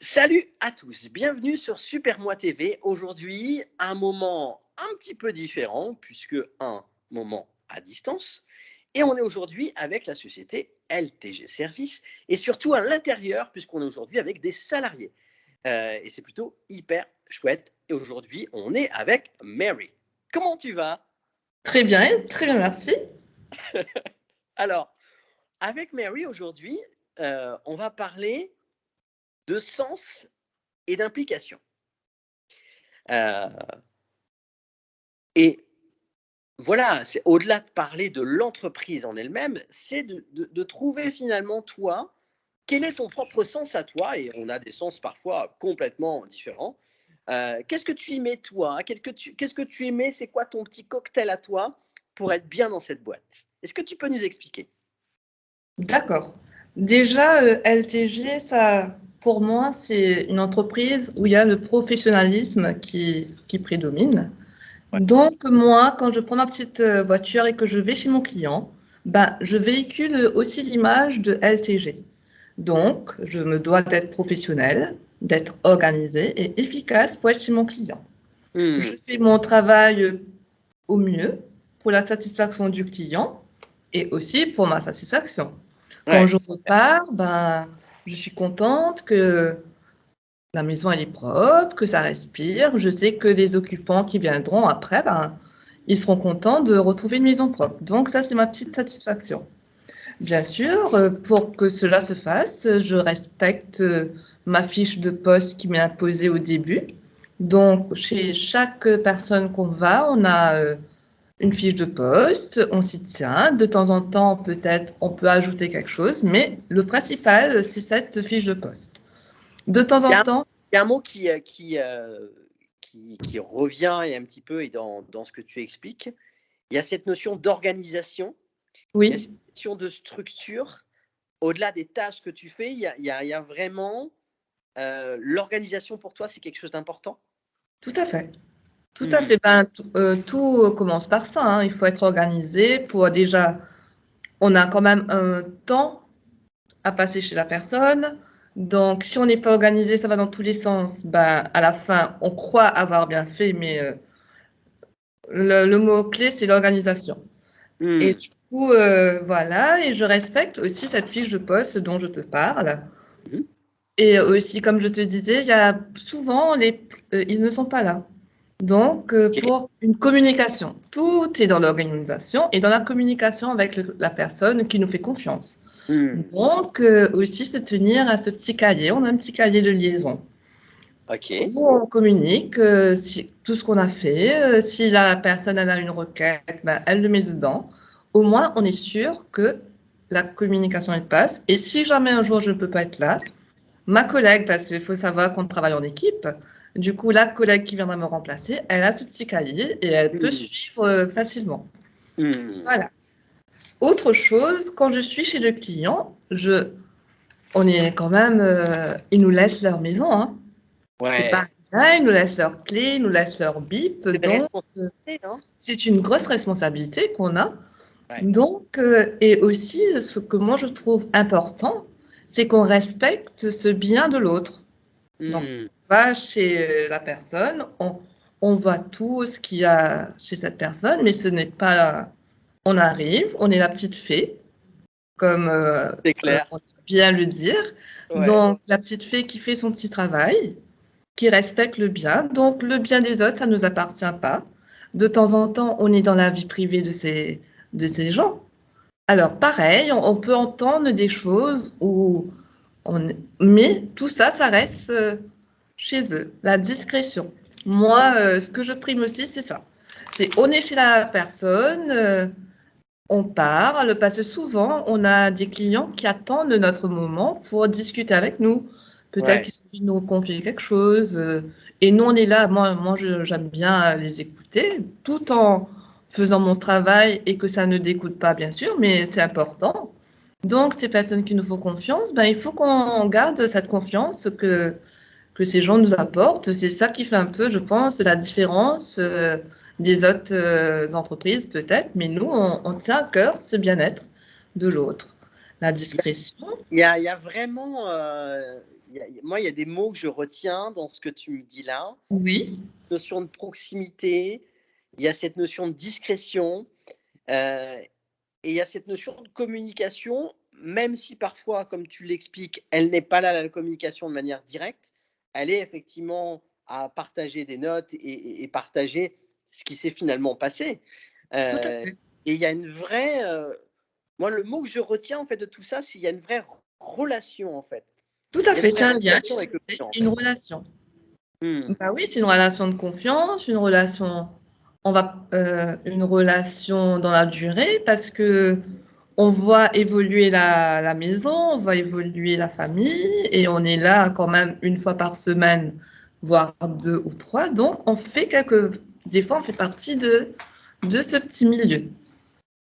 Salut à tous, bienvenue sur Super Moi TV. Aujourd'hui, un moment un petit peu différent puisque un moment à distance et on est aujourd'hui avec la société LTG Service et surtout à l'intérieur puisqu'on est aujourd'hui avec des salariés. Et c'est plutôt hyper chouette. Et aujourd'hui, on est avec Mary. Comment tu vas? Très bien, merci. Alors, avec Mary aujourd'hui, on va parler de sens et d'implication. Et voilà, c'est au-delà de parler de l'entreprise en elle-même, c'est de trouver finalement toi, quel est ton propre sens à toi, et on a des sens parfois complètement différents. Qu'est-ce que tu y mets toi? Qu'est-ce que tu y mets? C'est quoi ton petit cocktail à toi pour être bien dans cette boîte? Est-ce que tu peux nous expliquer? D'accord. Déjà, LTG, ça, pour moi, c'est une entreprise où il y a le professionnalisme qui prédomine. Ouais. Donc, moi, quand je prends ma petite voiture et que je vais chez mon client, ben, je véhicule aussi l'image de LTG. Donc, je me dois d'être professionnelle, d'être organisée et efficace pour être chez mon client. Je fais mon travail au mieux pour la satisfaction du client et aussi pour ma satisfaction. Quand Ouais. je repars, ben, je suis contente que la maison elle est propre, que ça respire. Je sais que les occupants qui viendront après, ben, ils seront contents de retrouver une maison propre. Donc ça, c'est ma petite satisfaction. Bien sûr, pour que cela se fasse, je respecte ma fiche de poste qui m'est imposée au début. Donc, chez chaque personne qu'on va, on a une fiche de poste, on s'y tient. De temps en temps, peut-être, on peut ajouter quelque chose, mais le principal, c'est cette fiche de poste. De temps Il y en a un, temps, il y a un mot qui revient et un petit peu et dans ce que tu expliques. Il y a cette notion d'organisation, il y a oui, cette notion de structure. Au-delà des tâches que tu fais, il y a vraiment l'organisation pour toi, c'est quelque chose d'important. tout à fait. Tout à Hmm. fait. Ben, tout commence par ça, hein. Il faut être organisé pour déjà, on a quand même un temps à passer chez la personne. Donc, si on n'est pas organisé, ça va dans tous les sens. Ben, à la fin, on croit avoir bien fait, mais le mot-clé, c'est l'organisation. Et Hmm. du coup, voilà, et je respecte aussi cette fiche de poste dont je te parle. Hmm. Et aussi, comme je te disais, il y a souvent, ils ne sont pas là. Donc, Okay. pour une communication, tout est dans l'organisation et dans la communication avec la personne qui nous fait confiance. Hmm. Donc, aussi se tenir à ce petit cahier. On a un petit cahier de liaison Ok. où on communique tout ce qu'on a fait. Si la personne elle a une requête, ben, elle le met dedans. Au moins, on est sûr que la communication elle passe. Et si jamais un jour je ne peux pas être là, ma collègue, parce qu'il faut savoir qu'on travaille en équipe, du coup, la collègue qui viendra me remplacer, elle a ce petit cahier et elle peut Hmm. suivre facilement. Hmm. Voilà. Autre chose, quand je suis chez le client, on est quand même, ils nous laissent leur maison, hein. C'est pas Ouais. rien, ils nous laissent leurs clés, ils nous laissent leur bip, C'est des donc responsabilités, non? c'est une grosse responsabilité qu'on a. Ouais. Donc, et aussi, ce que moi je trouve important, c'est qu'on respecte ce bien de l'autre. Donc, Hmm. on va chez la personne, on voit tout ce qu'il y a chez cette personne, mais ce n'est pas. On arrive, on est la petite fée, comme C'est clair. on vient le dire. Ouais. Donc, la petite fée qui fait son petit travail, qui respecte le bien. Donc, le bien des autres, ça ne nous appartient pas. De temps en temps, on est dans la vie privée de ces gens. Alors, pareil, on peut entendre des choses mais tout ça, ça reste chez eux, la discrétion. Moi, ce que je prime aussi, c'est ça. C'est on est chez la personne, on parle, parce que souvent, on a des clients qui attendent notre moment pour discuter avec nous. Peut-être Ouais. qu'ils ont envie de nous confier quelque chose. Et nous, on est là. Moi j'aime bien les écouter, tout en faisant mon travail et que ça ne découte pas, bien sûr, mais c'est important. Donc, ces personnes qui nous font confiance, ben, il faut qu'on garde cette confiance que ces gens nous apportent. C'est ça qui fait un peu, je pense, la différence des autres entreprises, peut-être, mais nous, on tient à cœur ce bien-être de l'autre. La Il y a, discrétion, il y a vraiment Moi, il y a des mots que je retiens dans ce que tu me dis là. Oui. Notion de proximité, il y a cette notion de discrétion, et il y a cette notion de communication, même si parfois, comme tu l'expliques, elle n'est pas là, la communication de manière directe, elle est effectivement à partager des notes et partager ce qui s'est finalement passé. Tout à fait. Et il y a une vraie... moi, le mot que je retiens en fait de tout ça, c'est qu'il y a une vraie relation en fait. Tout à fait, c'est un lien, Avec le client, en une fait. relation. Bah oui, c'est une relation de confiance, une relation dans la durée parce que on voit évoluer la maison, on voit évoluer la famille et on est là quand même une fois par semaine, voire 2 ou 3. Donc, des fois, on fait partie de ce petit milieu.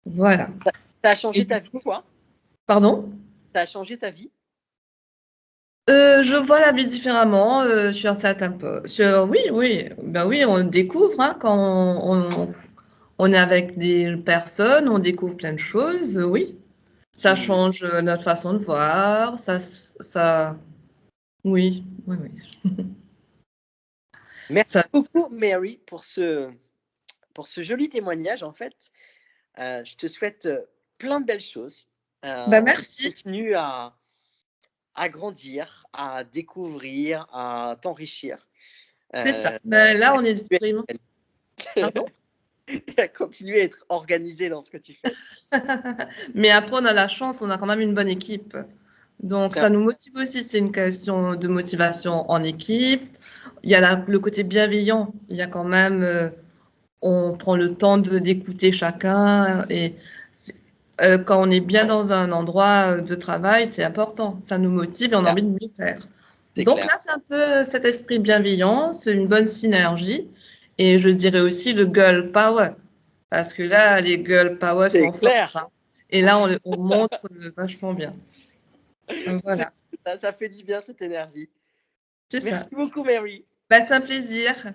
Voilà. Ça a changé ta vie, toi? Pardon? Ça a changé ta vie? Je vois la vie différemment sur certains postes. Oui, ben oui, on découvre quand on est avec des personnes, on découvre plein de choses. Oui, ça change notre façon de voir. Oui. Merci beaucoup, Mary, pour ce joli témoignage. En fait, je te souhaite plein de belles choses. Merci. Continue à grandir, à découvrir, à t'enrichir. C'est ça. Ben là, on est vraiment. Pardon? À continuer à être organisé dans ce que tu fais. Mais après, on a la chance, on a quand même une bonne équipe. Donc, ça nous motive aussi. C'est une question de motivation en équipe. Il y a le côté bienveillant. Il y a quand même, on prend le temps d'écouter chacun. Et quand on est bien dans un endroit de travail, c'est important. Ça nous motive et on a envie de mieux faire. Donc là, c'est un peu cet esprit bienveillant, c'est une bonne synergie. Et je dirais aussi le girl power. Parce que là, les girl power sont fortes. Hein. Et là, on montre vachement bien. Donc, voilà. Ça fait du bien, cette énergie. C'est ça. Merci beaucoup, Mary. Bah, c'est un plaisir.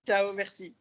Ciao, merci.